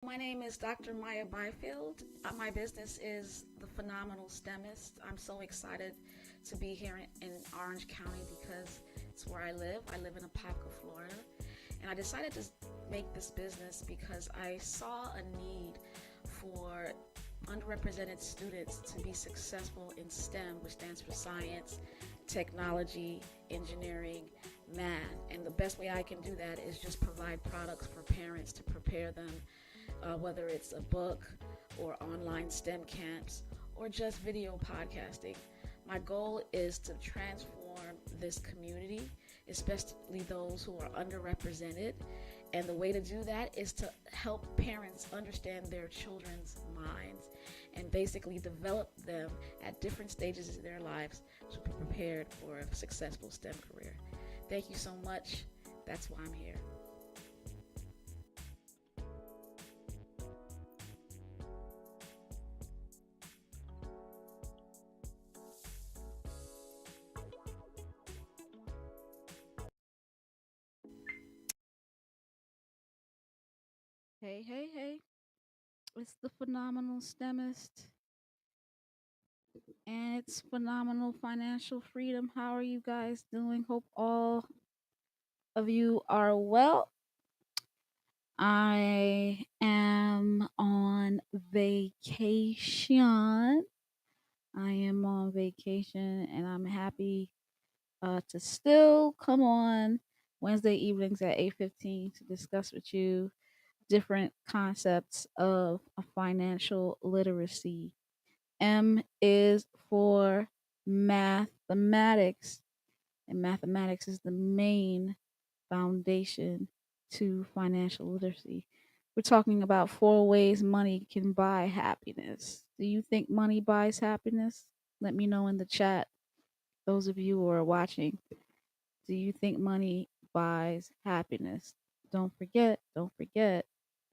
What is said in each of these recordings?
My name is Dr. Maya Byfield. My business is The Phenomenal STEMist. I'm so excited to be here in Orange County because it's where I live. I live in Apopka, Florida. And I decided to make this business because I saw a need for underrepresented students to be successful in STEM, which stands for science, technology, engineering, math. And the best way I can do that is just provide products for parents to prepare them, whether it's a book or online STEM camps or just video podcasting. My goal is to transform this community, especially those who are underrepresented. And the way to do that is to help parents understand their children's minds and basically develop them at different stages of their lives to be prepared for a successful STEM career. Thank you so much. That's why I'm here. Hey, hey, hey. It's the Phenomenal STEMist and it's Phenomenal Financial Freedom. How are you guys doing? Hope all of you are well. I am on vacation. I am on vacation and I'm happy to still come on Wednesday evenings at 8:15 to discuss with you different concepts of a financial literacy. M is for mathematics, and mathematics is the main foundation to financial literacy. We're talking about four ways money can buy happiness. Do you think money buys happiness? Let me know in the chat. Those of you who are watching, do you think money buys happiness? Don't forget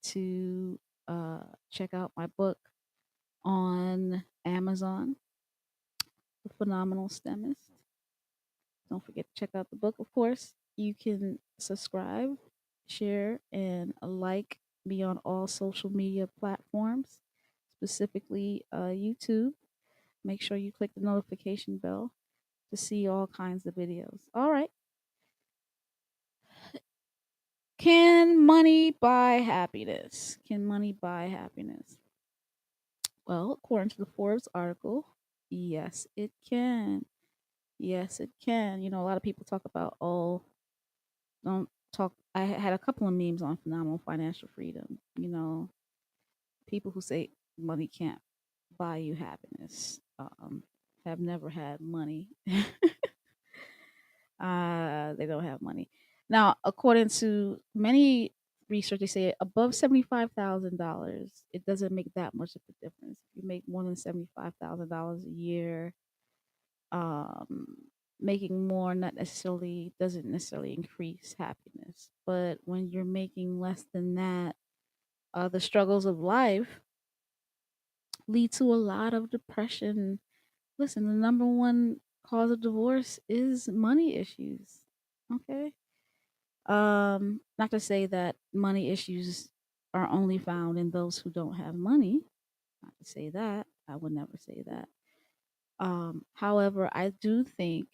to check out my book on Amazon, The Phenomenal STEMist. Don't forget to check out the book, of course. You can subscribe, share, and like me on all social media platforms, specifically YouTube. Make sure you click the notification bell to see all kinds of videos. All right. Can money buy happiness? Can money buy happiness? Well, according to the Forbes article, yes, it can. Yes, it can. You know, a lot of people talk about, oh, don't talk. I had a couple of memes on phenomenal financial freedom. You know, people who say money can't buy you happiness have never had money. They don't have money. Now, according to many research, they say above $75,000, it doesn't make that much of a difference. If you make more than $75,000 a year, um, making more not necessarily doesn't necessarily increase happiness. But when you're making less than that, the struggles of life lead to a lot of depression. Listen, the number one cause of divorce is money issues. Okay. Not to say that money issues are only found in those who don't have money. Not to say that. I would never say that. However, I do think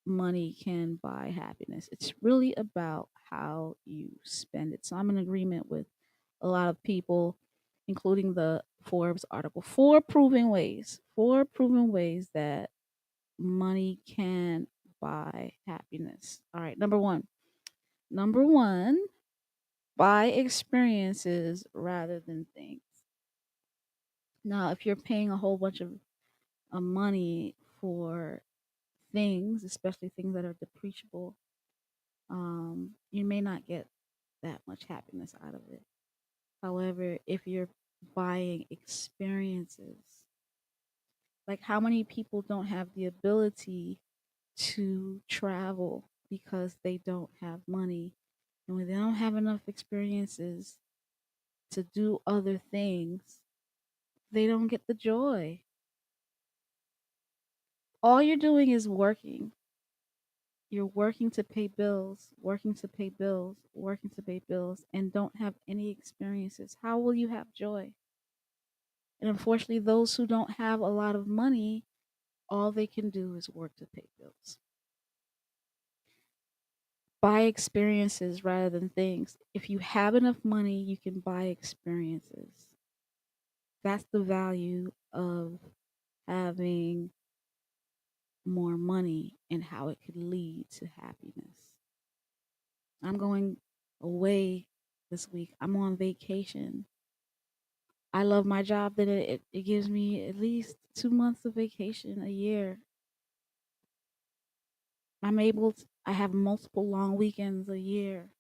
money can buy happiness. It's really about how you spend it. So I'm in agreement with a lot of people, including the Forbes article. Four proven ways that money can buy happiness. All right, number one. Number one, buy experiences rather than things. Now, if you're paying a whole bunch of money for things, especially things that are depreciable, you may not get that much happiness out of it. However, if you're buying experiences, like how many people don't have the ability to travel because they don't have money, and when they don't have enough experiences to do other things, they don't get the joy. All you're doing is working. You're working to pay bills, working to pay bills, working to pay bills, and don't have any experiences. How will you have joy? And unfortunately, those who don't have a lot of money, all they can do is work to pay bills. Buy experiences rather than things. If you have enough money, you can buy experiences. That's the value of having more money and how it could lead to happiness. I'm going away this week. I'm on vacation. I love my job that it gives me at least 2 months of vacation a year. I have multiple long weekends a year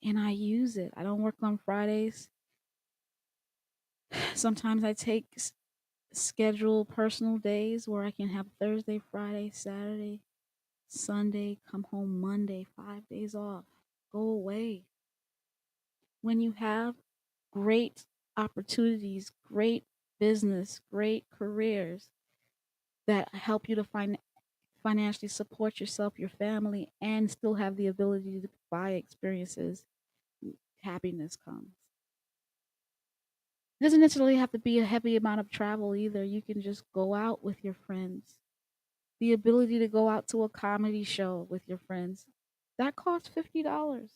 and I use it. I don't work on Fridays. Sometimes I take schedule personal days where I can have Thursday, Friday, Saturday, Sunday, come home Monday, 5 days off. Go away. When you have great opportunities, great business, great careers that help you to financially support yourself, your family, and still have the ability to buy experiences, happiness comes. It doesn't necessarily have to be a heavy amount of travel either. You can just go out with your friends. The ability to go out to a comedy show with your friends, that costs $50.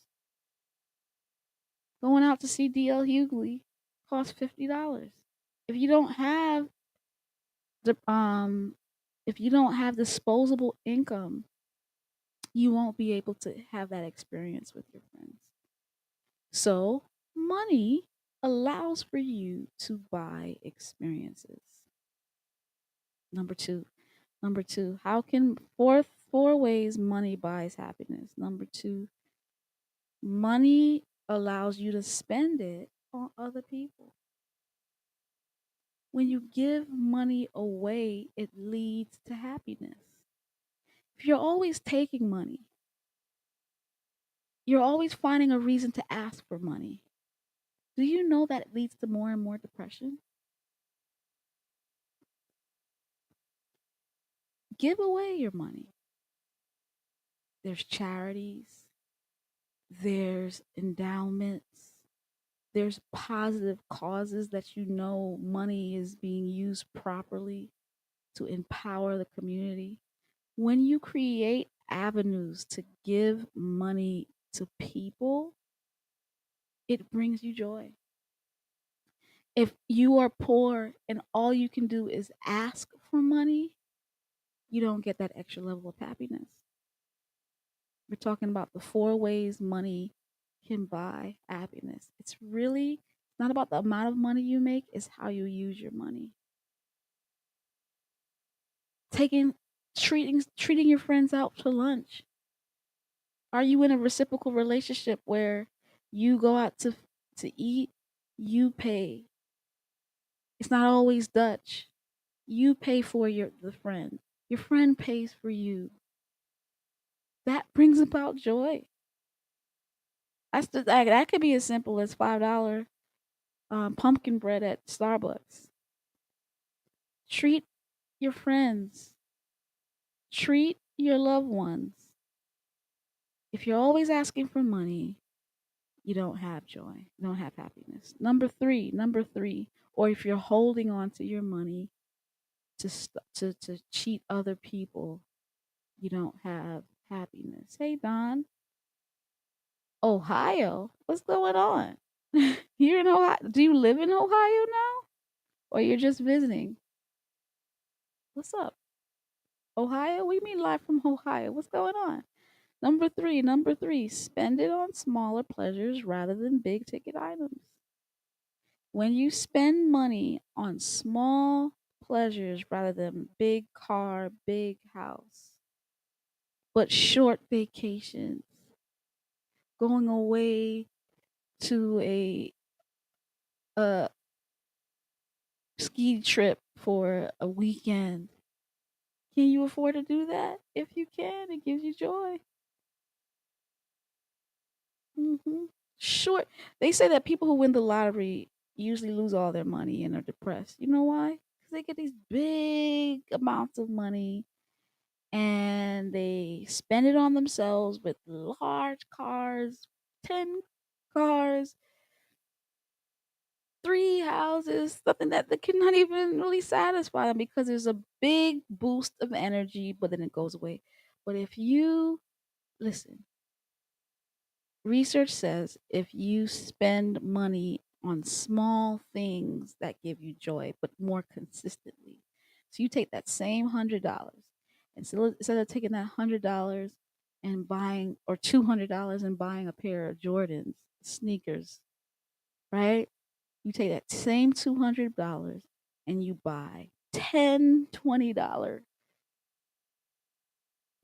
Going out to see DL Hughley costs $50. If you don't have the if you don't have disposable income, you won't be able to have that experience with your friends. So, money allows for you to buy experiences. Number 2. Number 2, how can four ways money buys happiness. Number 2, money allows you to spend it on other people. When you give money away, it leads to happiness. If you're always taking money, you're always finding a reason to ask for money. Do you know that it leads to more and more depression? Give away your money. There's charities, there's endowments, there's positive causes that you know money is being used properly to empower the community. When you create avenues to give money to people, it brings you joy. If you are poor and all you can do is ask for money, you don't get that extra level of happiness. We're talking about the 4 ways money can buy happiness. It's really not about the amount of money you make, it's how you use your money. Taking treating your friends out to lunch. Are you in a reciprocal relationship where you go out to eat, you pay? It's not always Dutch. You pay for the friend. Your friend pays for you. That brings about joy. That could be as simple as $5 pumpkin bread at Starbucks. Treat your friends. Treat your loved ones. If you're always asking for money, you don't have joy. You don't have happiness. Number three, or if you're holding on to your money to cheat other people, you don't have happiness. Hey Don, Ohio, what's going on? You're in Ohio. Do you live in Ohio now, or you're just visiting? What's up, Ohio? We mean live from Ohio. What's going on? Number three, spend it on smaller pleasures rather than big ticket items. When you spend money on small pleasures rather than big car, big house, but short vacations, going away to a ski trip for a weekend. Can you afford to do that? If you can, it gives you joy. Short. They say that people who win the lottery usually lose all their money and are depressed. You know why? Because they get these big amounts of money and they spend it on themselves with large cars, 10 cars, 3 houses, something that cannot even really satisfy them because there's a big boost of energy, but then it goes away. But if you listen, research says if you spend money on small things that give you joy, but more consistently. So you take that same $100, and so instead of taking that $100 and buying, or $200 and buying a pair of Jordans sneakers, right? You take that same $200 and you buy 10, $20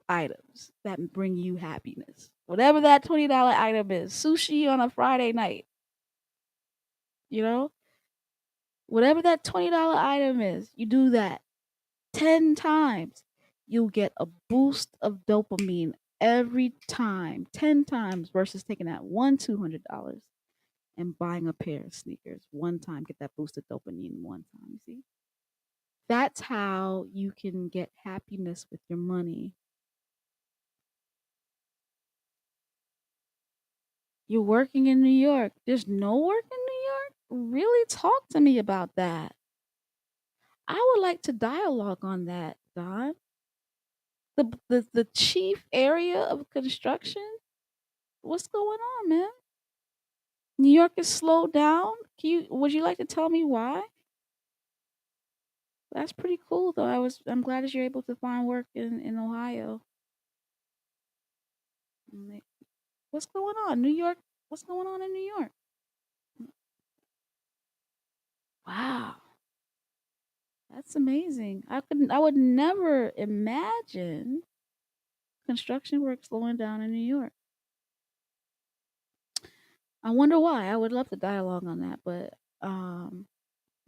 items that bring you happiness. Whatever that $20 item is, sushi on a Friday night, you know, whatever that $20 item is, you do that 10 times. You'll get a boost of dopamine every time, 10 times versus taking that one $200 and buying a pair of sneakers one time, get that boost of dopamine one time. You see? That's how you can get happiness with your money. You're working in New York. There's no work in New York? Really talk to me about that. I would like to dialogue on that, Don. The chief area of construction? What's going on, man? New York is slowed down? Would you like to tell me why? That's pretty cool though. I'm glad that you're able to find work in Ohio. What's going on? New York, what's going on in New York? Wow. That's amazing. I would never imagine construction work slowing down in New York. I wonder why. I would love to dialogue on that, but all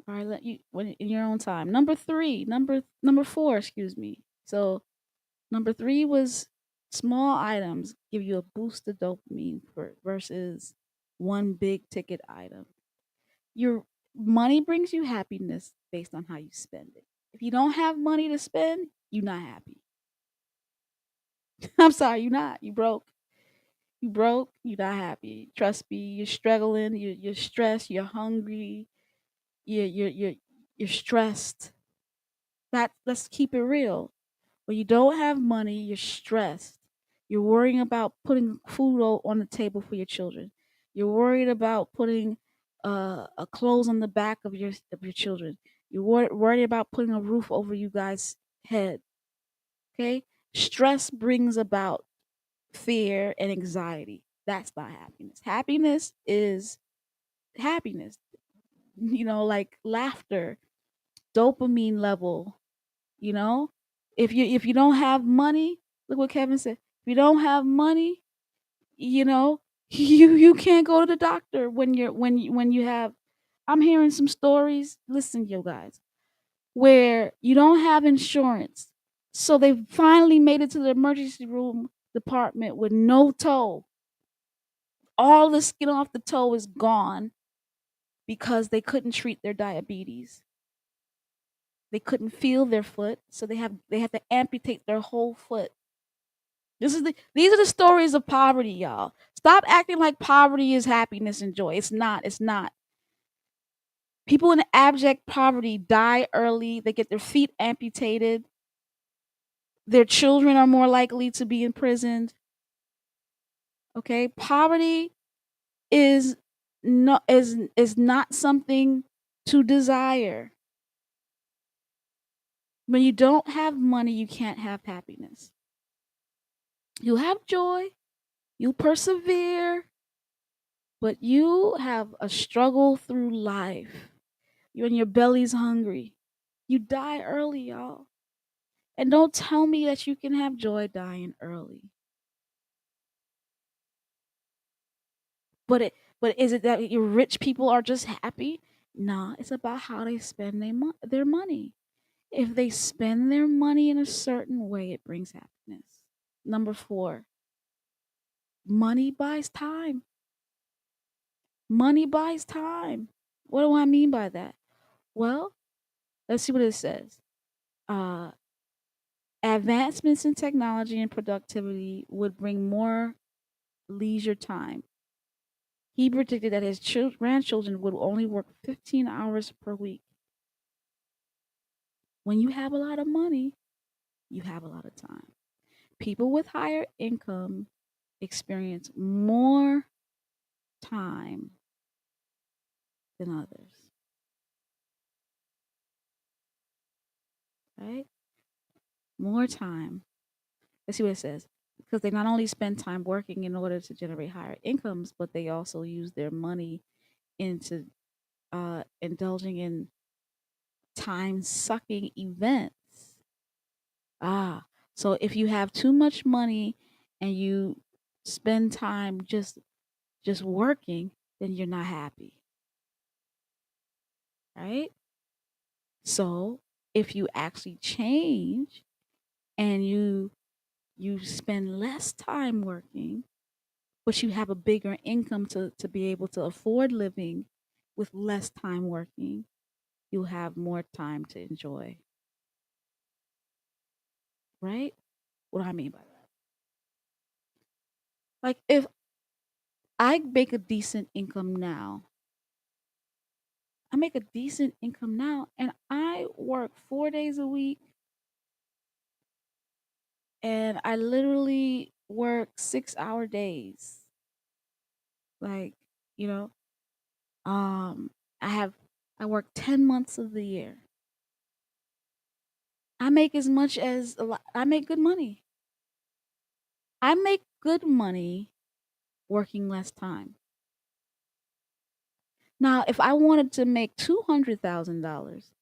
right, let you when in your own time. Number 4, excuse me. So number 3 was small items give you a boost of dopamine versus one big ticket item. Your money brings you happiness based on how you spend it. If you don't have money to spend, you're not happy. I'm sorry, you're not. You broke. You broke. You're not happy. Trust me. You're struggling. You're stressed. You're hungry. You're stressed. Let's keep it real. When you don't have money, you're stressed. You're worrying about putting food on the table for your children. You're worried about putting a clothes on the back of your children. You're worried about putting a roof over you guys' head. Okay, stress brings about fear and anxiety. That's not happiness. Happiness is happiness. Like laughter, dopamine level, you know? If you don't have money, look what Kevin said. If you don't have money, you know, you can't go to the doctor when you have I'm hearing some stories, listen you guys, where you don't have insurance. So they finally made it to the emergency room department with no toe. All the skin off the toe is gone because they couldn't treat their diabetes. They couldn't feel their foot, so they had to amputate their whole foot. These are the stories of poverty, y'all. Stop acting like poverty is happiness and joy. It's not. It's not. People in abject poverty die early. They get their feet amputated. Their children are more likely to be imprisoned. Okay? Poverty is not something to desire. When you don't have money, you can't have happiness. You have joy, you persevere, but you have a struggle through life. You and your belly's hungry. You die early, y'all. And don't tell me that you can have joy dying early. But is it that your rich people are just happy? Nah, it's about how they spend their money. If they spend their money in a certain way, it brings happiness. Number 4, money buys time. Money buys time. What do I mean by that? Well, let's see what it says. Uh, Advancements in technology and productivity would bring more leisure time. He predicted that his grandchildren would only work 15 hours per week. When you have a lot of money, you have a lot of time. People with higher income experience more time than others, right? More time. Let's see what it says. Because they not only spend time working in order to generate higher incomes, but they also use their money into indulging in time sucking events. Ah, so if you have too much money and you spend time just working, then you're not happy, right? So if you actually change and you spend less time working, but you have a bigger income to be able to afford living with less time working, you'll have more time to enjoy, right? What do I mean by that? Like if I make a decent income now, I make a decent income now and I work 4 days a week and I literally work 6 hour days. Like, you know, um, I have I work 10 months of the year. I make as much as I make good money. I make good money working less time. Now, if I wanted to make $200,000,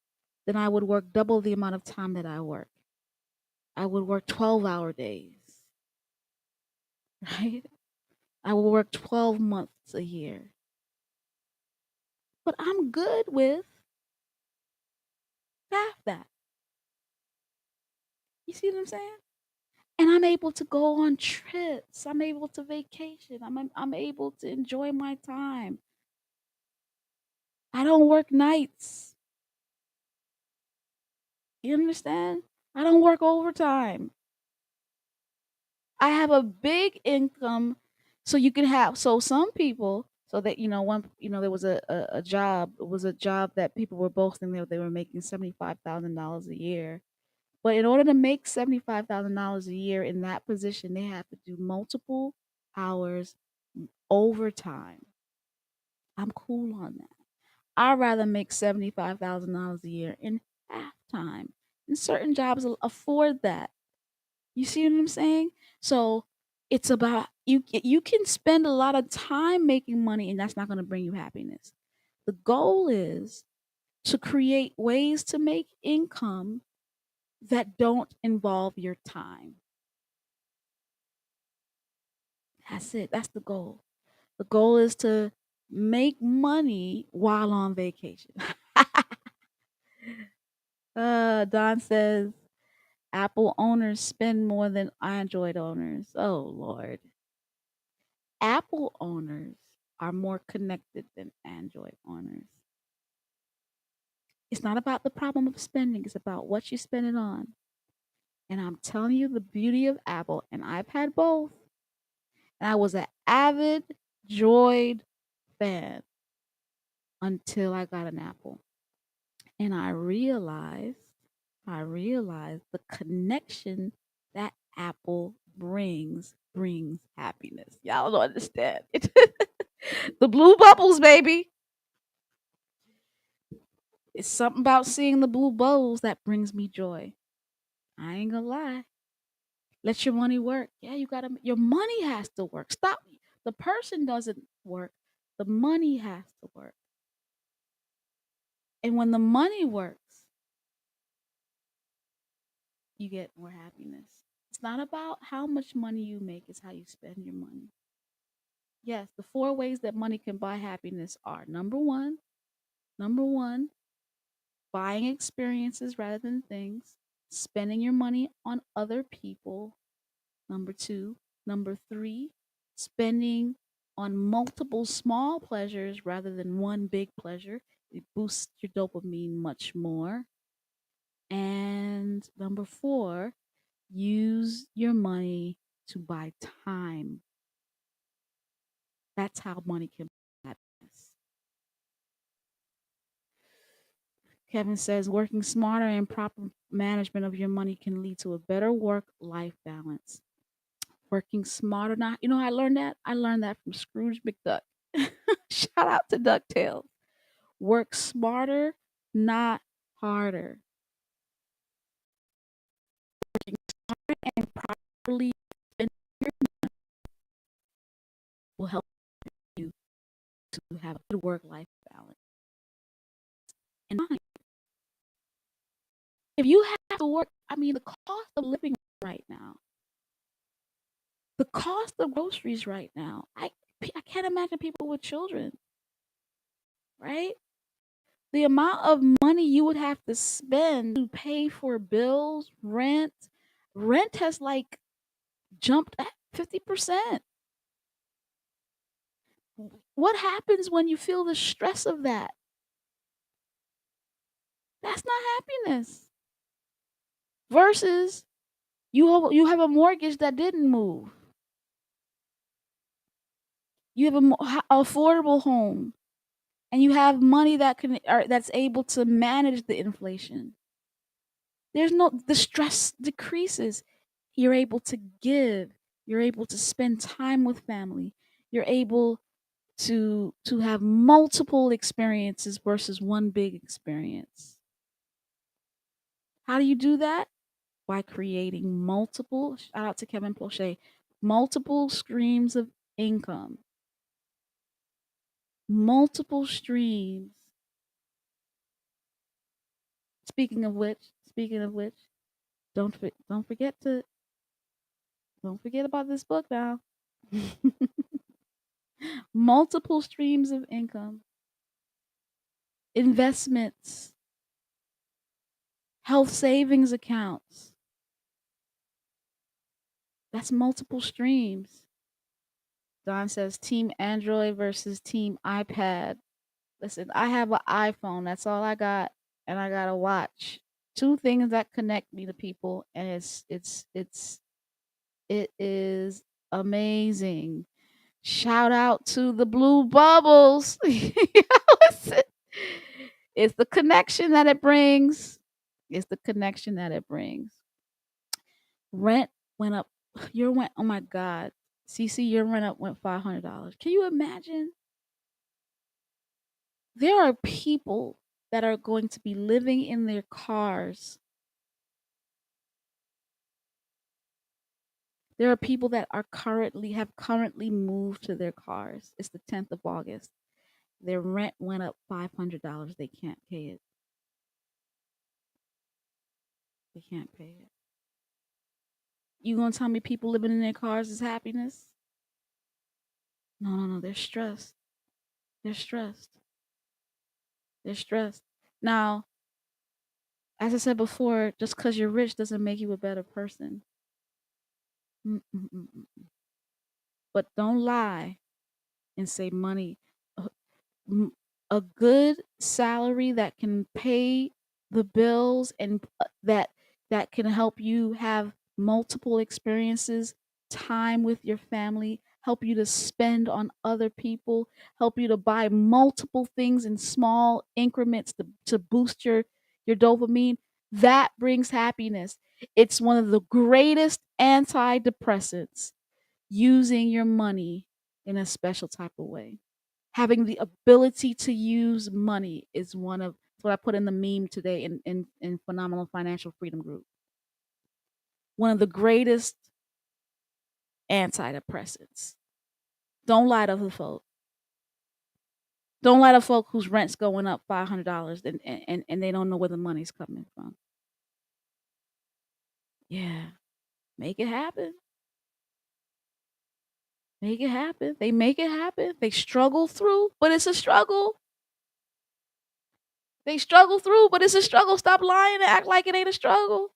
then I would work double the amount of time that I work. I would work 12-hour days, right? I will work 12 months a year. But I'm good with half that. You see what I'm saying? And I'm able to go on trips. I'm able to vacation. I'm able to enjoy my time. I don't work nights. You understand? I don't work overtime. I have a big income, so you can have so some people so that one there was a job, it was a job that people were boasting they were making $75,000 a year. But in order to make $75,000 a year in that position, they have to do multiple hours overtime. I'm cool on that. I'd rather make $75,000 a year in half time. And certain jobs will afford that. You see what I'm saying? So it's about you can spend a lot of time making money and that's not going to bring you happiness. The goal is to create ways to make income that don't involve your time. That's it. That's the goal. The goal is to make money while on vacation. Don says Apple owners spend more than Android owners. Oh, Lord. Apple owners are more connected than Android owners. It's not about the problem of spending, it's about what you spend it on. And I'm telling you the beauty of Apple, and I've had both. And I was an avid Droid fan until I got an Apple. And I realized the connection that Apple brings happiness. Y'all don't understand it. The blue bubbles, baby. It's something about seeing the blue bubbles that brings me joy. I ain't gonna lie. Let your money work. Yeah, your money has to work. Stop. The person doesn't work. The money has to work. And when the money works, you get more happiness. It's not about how much money you make, it's how you spend your money. Yes, the four ways that money can buy happiness are number one, buying experiences rather than things, spending your money on other people, number two, number three, spending on multiple small pleasures rather than one big pleasure. It boosts your dopamine much more. And number four, Use your money to buy time. That's how money can buy happiness. Kevin says working smarter and proper management of your money can lead to a better work-life balance. Working smarter. Now, you know how I learned that? I learned that from Scrooge McDuck. Shout out to DuckTales. Work smarter, not harder. Working smarter and properly spending your money will help you to have a good work-life balance. And if you have to work, I mean, the cost of living right now, the cost of groceries right now, I can't imagine people with children, right? The amount of money you would have to spend to pay for bills, rent has like jumped at 50%. What happens when you feel the stress of that? That's not happiness. Versus you have a mortgage that didn't move. You have a affordable home, and you have money that's able to manage the inflation. The stress decreases. You're able to give. You're able to spend time with family. You're able to have multiple experiences versus one big experience. How do you do that? By creating multiple, shout out to Kevin Plauché, multiple streams of income. Multiple streams. Speaking of which, don't don't forget to don't forget about this book now. Multiple streams of income, investments, health savings accounts. That's multiple streams. Don says team Android versus team iPad. Listen, I have an iPhone. That's all I got, and I got a watch. Two things that connect me to people, and it is amazing. Shout out to the blue bubbles. Listen, it's the connection that it brings. It's the connection that it brings. Rent went up. Your rent, oh my God. CC, your rent up went $500. Can you imagine? There are people that are going to be living in their cars. There are people that have currently moved to their cars. It's the 10th of August. Their rent went up $500. They can't pay it. They can't pay it. You gonna tell me people living in their cars is happiness? No. They're stressed. They're stressed. They're stressed. Now, as I said before, just because you're rich doesn't make you a better person. Mm-mm-mm-mm. But don't lie and say money. A a good salary that can pay the bills and that can help you have multiple experiences, time with your family, help you to spend on other people, help you to buy multiple things in small increments to boost your dopamine. That brings happiness. It's one of the greatest antidepressants, using your money in a special type of way. Having the ability to use money is one of what I put in the meme today in Phenomenal Financial Freedom Group. One of the greatest antidepressants. Don't lie to the folk. Don't lie to folk whose rent's going up $500 and they don't know where the money's coming from. Yeah. Make it happen. Make it happen. They make it happen. They struggle through, but it's a struggle. They struggle through, but it's a struggle. Stop lying and act like it ain't a struggle.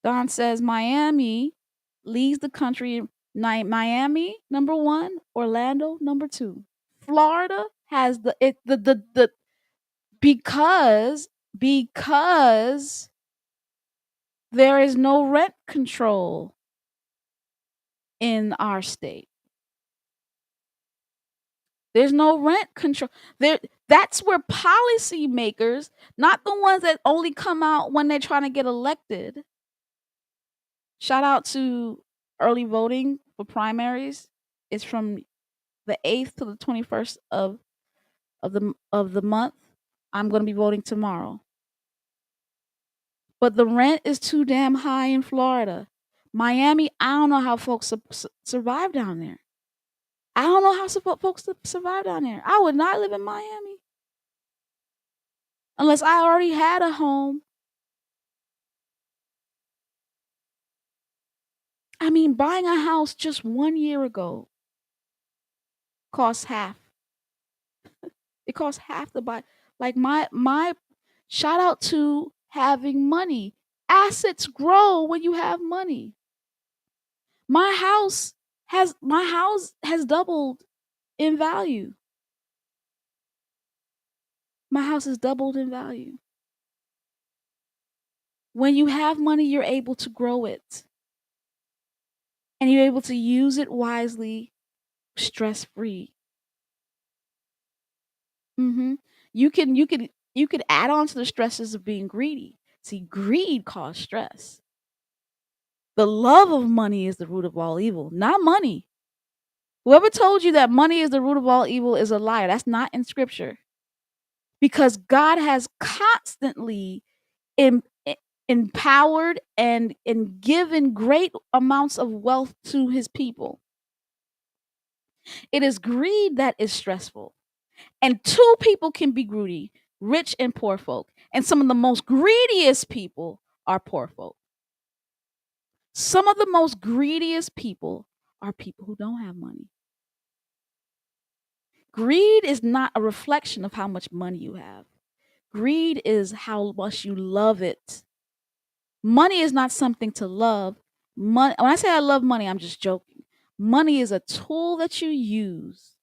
Don says Miami leads the country. Miami number one, Orlando number two. Florida has the because There is no rent control in our state. There's no rent control. There That's where policymakers, not the ones that only come out when they're trying to get elected. Shout out to early voting for primaries. It's from the 8th to the 21st of the month. I'm going to be voting tomorrow. But the rent is too damn high in Florida. Miami, I don't know how folks survive down there. I don't know how folks survive down there. I would not live in Miami unless I already had a home. I mean, buying a house just 1 year ago costs half. It costs half to buy. Like my shout out to having money. Assets grow when you have money. My house has doubled in value. My house has doubled in value. When you have money, you're able to grow it and you're able to use it wisely, stress free. Mhm. You could add on to the stresses of being greedy. See, greed causes stress. The love of money is the root of all evil, not money. Whoever told you that money is the root of all evil is a liar. That's not in scripture. Because God has constantly em- e- empowered and given great amounts of wealth to his people. It is greed that is stressful. And two people can be greedy, rich and poor folk. And some of the most greediest people are poor folk. Some of the most greediest people are people who don't have money. Greed is not a reflection of how much money you have. Greed is how much you love it. Money is not something to love. When I say I love money, I'm just joking. Money is a tool that you use.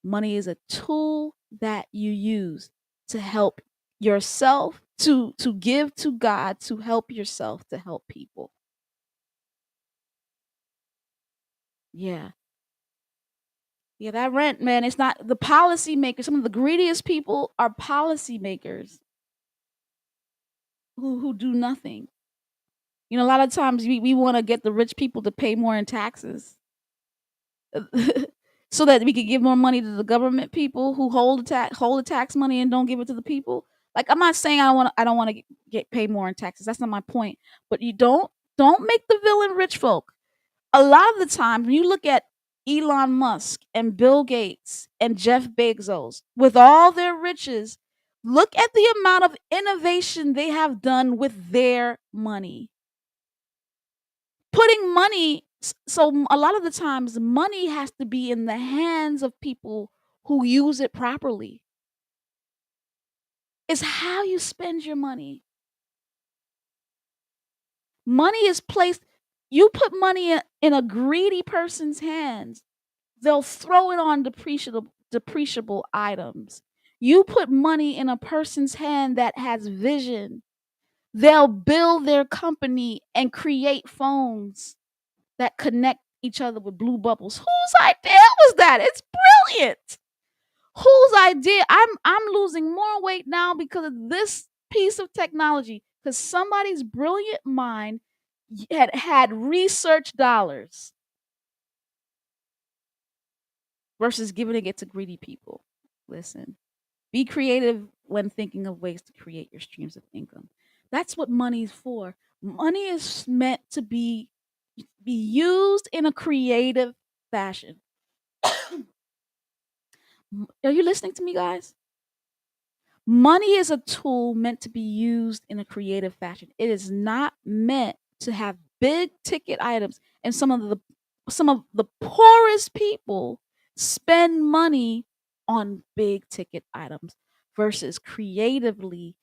Money is a tool that you use to help yourself, to give to God, to help yourself, to help people. Yeah. Yeah, that rent, man, it's not the policymakers. Some of the greediest people are policymakers who do nothing. You know, a lot of times we want to get the rich people to pay more in taxes so that we could give more money to the government people who hold the tax money and don't give it to the people. Like I'm not saying I don't want to get pay more in taxes. That's not my point. But you don't make the villain rich folk. A lot of the time when you look at Elon Musk and Bill Gates and Jeff Bezos with all their riches, look at the amount of innovation they have done with their money. Putting money a lot of the times money has to be in the hands of people who use it properly. It's how you spend your money. Money is placed You put money in a greedy person's hands, they'll throw it on depreciable items. You put money in a person's hand that has vision, they'll build their company and create phones that connect each other with blue bubbles. Whose idea was that? It's brilliant. Whose idea? I'm losing more weight now because of this piece of technology. Because somebody's brilliant mind had research dollars versus giving it to greedy people. Listen, be creative when thinking of ways to create your streams of income. That's what money is for. Money is meant to be used in a creative fashion. Are you listening to me, guys? Money is a tool meant to be used in a creative fashion. It is not meant to have big ticket items. And some of the poorest people spend money on big ticket items versus creatively,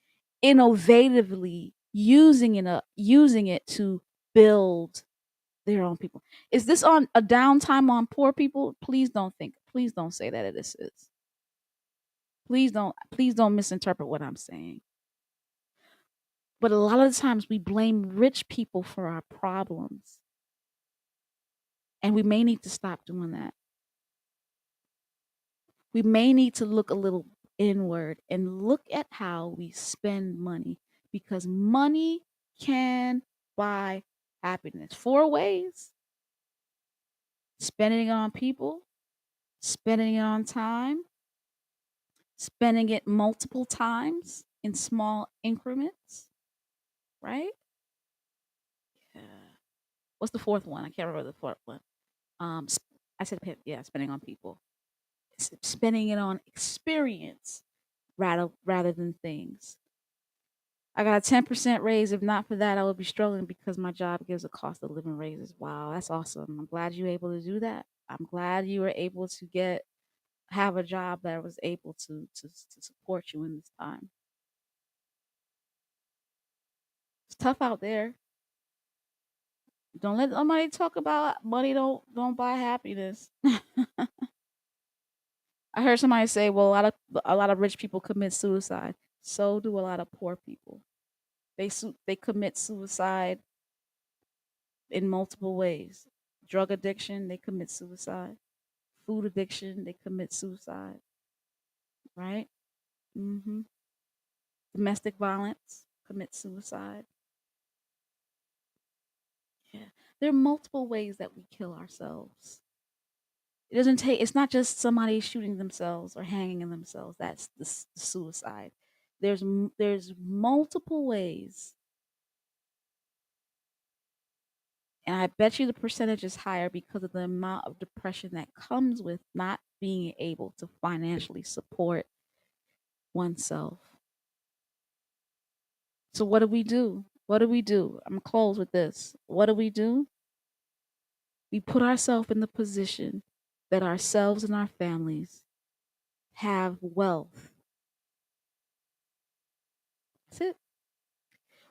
innovatively using it to build their own people. Is this on a downtime on poor people? Please don't say that this is. Please don't misinterpret what I'm saying. But a lot of the times we blame rich people for our problems. And we may need to stop doing that. We may need to look a little inward and look at how we spend money, because money can buy happiness 4 ways: spending it on people, spending it on time, spending it multiple times in small increments, right? Yeah. What's the fourth one? I can't remember the fourth one. I said, yeah, spending on people, spending it on experience rather than things. I got a 10% raise. If not for that, I would be struggling because my job gives a cost of living raises. Wow, that's awesome. I'm glad you were able to do that. I'm glad you were able to have a job that was able to support you in this time. It's tough out there. Don't let somebody talk about money. Don't buy happiness. I heard somebody say, "Well, a lot of rich people commit suicide. So do a lot of poor people. They commit suicide in multiple ways. Drug addiction, they commit suicide. Food addiction, they commit suicide. Right? hmm Domestic violence, commit suicide. Yeah, there are multiple ways that we kill ourselves. It doesn't take. It's not just somebody shooting themselves or hanging themselves. That's the suicide. There's multiple ways, and I bet you the percentage is higher because of the amount of depression that comes with not being able to financially support oneself. So what do we do? What do we do? I'm gonna close with this. What do? We put ourselves in the position that ourselves and our families have wealth. That's it.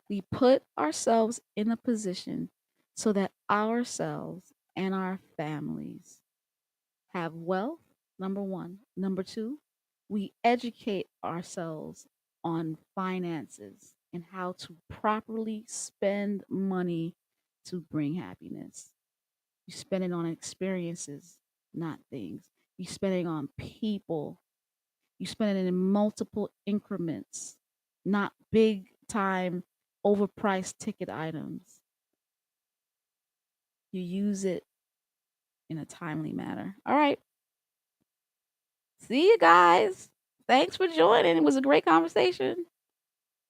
We put ourselves in a position so that ourselves and our families have wealth, number one. Number two, we educate ourselves on finances and how to properly spend money to bring happiness. You spend it on experiences, not things. You spend it on people. You spend it in multiple increments, not big time overpriced ticket items. You use it in a timely manner. All right. See you guys. Thanks for joining. It was a great conversation.